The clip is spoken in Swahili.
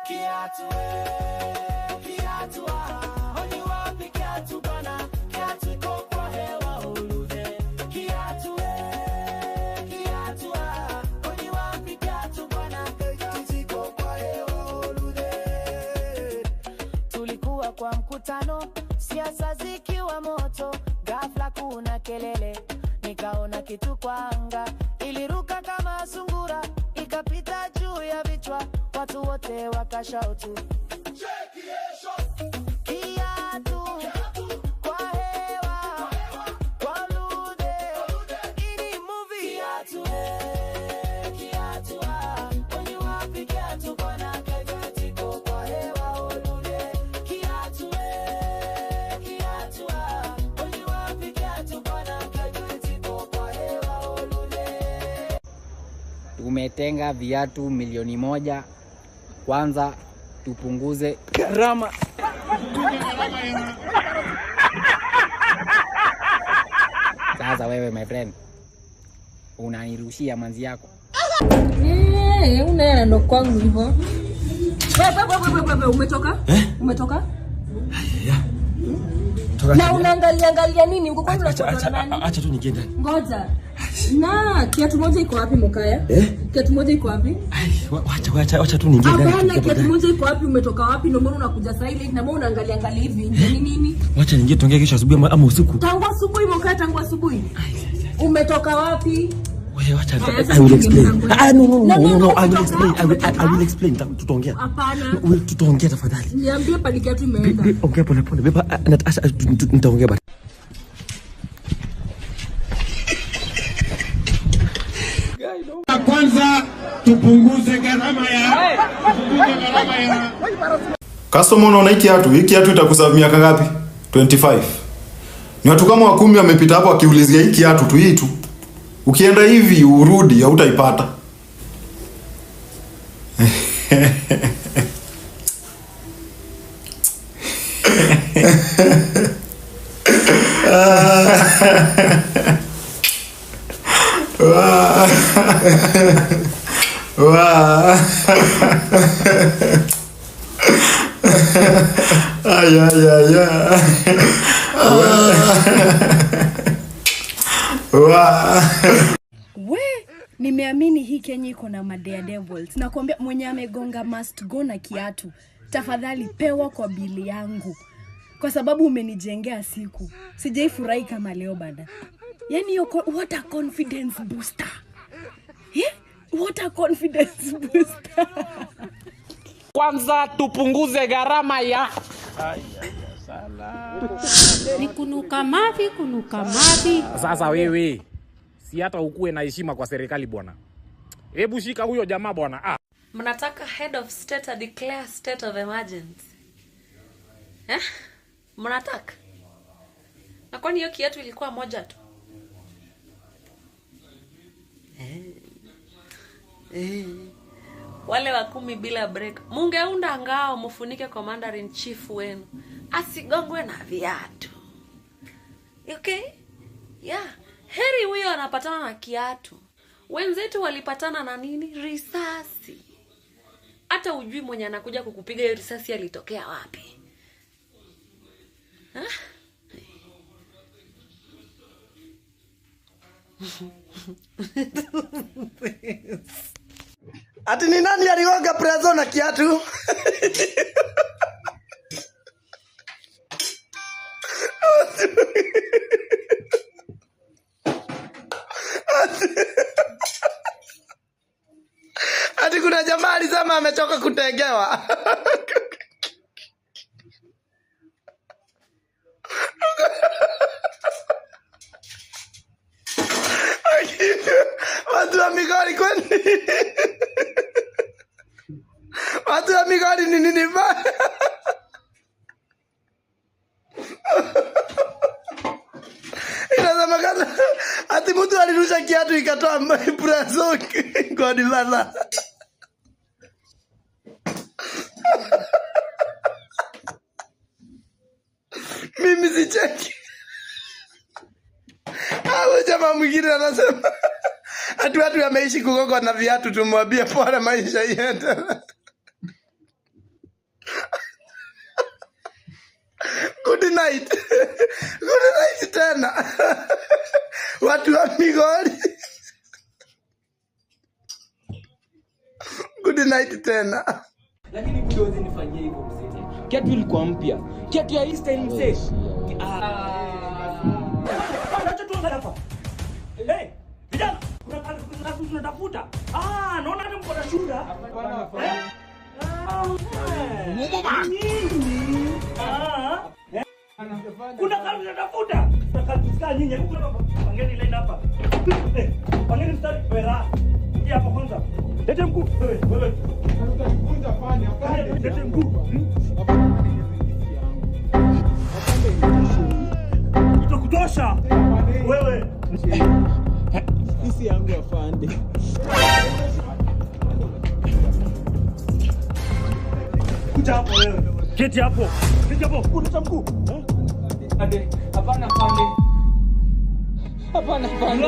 Kiatu oni wapi kiatu bana, kiatu iko kwa hewa ulude. Kiatu oni wapi kiatu bana, kiatu iko kwa hewa ulude. Tulikuwa kwa mkutano, siasa zikiwa moto, ghafla kuna kelele, nikaona kitu kwa anga, iliruka kama sungura, ikapita juu ya vichwa, watu wote wakashautu. Kiatu kwa hewa, kwa lude, ini movie. Kiatu oni wapi kiatu bwana, kiatu iko kwa hewa ulude. Kiatu oni wapi kiatu bwana, kiatu iko kwa hewa ulude. Tumetenga viatu milioni 1. Kwanza tupunguze gharama. Sasa wewe my friend, unanirushia manzi yako. Unaenda ndo kwangu hivyo. Wewe umetoka? Umetoka? Yeah. Na unaangalia nini? Uko kwanza unatoka nani? Acha tu niende. Ngoja. Na kiatu moja iko wapi Mokaya? Kiatu moja iko wapi? Acha tu niende. Hapana, kiatu moja iko wapi? Umetoka wapi? Ndio maana unakuja silent na mbona unaangalia hivi? Ni nini? Acha niingie tuongee kesho asubuhi ama usiku. Tangu asubuhi Mokaya, tangu asubuhi. Umetoka wapi? Wewe acha. I will explain. No, I will explain. Tutaongea. Hapana. Tutaongea tafadhali. Niambie pale kiatu imeenda. Ongea pole. Beba nitaongea baadaye. Kwanza tupunguze gharama ya customer. Unaona hiki kiatu itakusave miaka ngapi? 25. Ni watu kama 10 wamepita hapo akiulizia hiki kiatu tu hii tu. Ukienda hivi urudi hautaipata. Nimeamini hii Kenya iko na madea devils. Nakwambia mwenye amegonga must go na kiatu. Tafadhali pewa kwa bili yangu. Kwa sababu umenijengea siku. Sijaifurahi kama leo bana. Yaani what a confidence booster. What a confidence booster. Kwanza tupunguze gharama ya ni kunuka mavi. Sasa wewe si hata ukue na heshima kwa serikali bwana. Hebu shika huyo jamaa bwana. Mnataka head of state to declare state of emergency? Mnataka? Na kwani hiyo kiatu ilikuwa moja tu? Wale wa 10 bila break. Mungeunda ngao mfunike commander in chief wenu asigongwe na viatu. Okay? Yeah. Heri huyo anapatana na kiatu. Wenzetu walipatana na nini? Risasi. Hata ujui mwenye anakuja kukupiga hiyo risasi alitokea wapi. Ati ni nani aligonga prezo na kiatu? Ati kuna jamaa alisema amechoka kutegewa. Watu wa Migori kwani? Watu wa Migori ni nini ba? Inasema kaza ati mtu alirusha kiatu ikatoa brazo kwa dilala. Mimi sicheki. Jamaa mwingine anasema ati watu wameishi kugogo na viatu tumwambie pole maisha iende. Good night. Good night tena. Watu wa Migori. Good night tena. Lakini kidozi nifanyie hivyo mzee. Kiatu ilikuwa mpya. Kiatu ya hii style mzee. Acha tu hapa. Hey, vijana, kuna kazi tunatafuta. Naona ni mko na shura. Kuna kazi tunatafuta. Kuna kazi tusikaa nyinyi. Pangeni line hapa. Pangeni mstari pera. Ingia hapo kwanza. Lete mguu. Wewe. Utakunja fani afanye. Lete mguu. Itakutosha. Wewe. Sisi yangu afande. Kuja hapo wewe. Keti hapo. Keti hapo. Kuna mguu. Hapana afande. Hapana afande.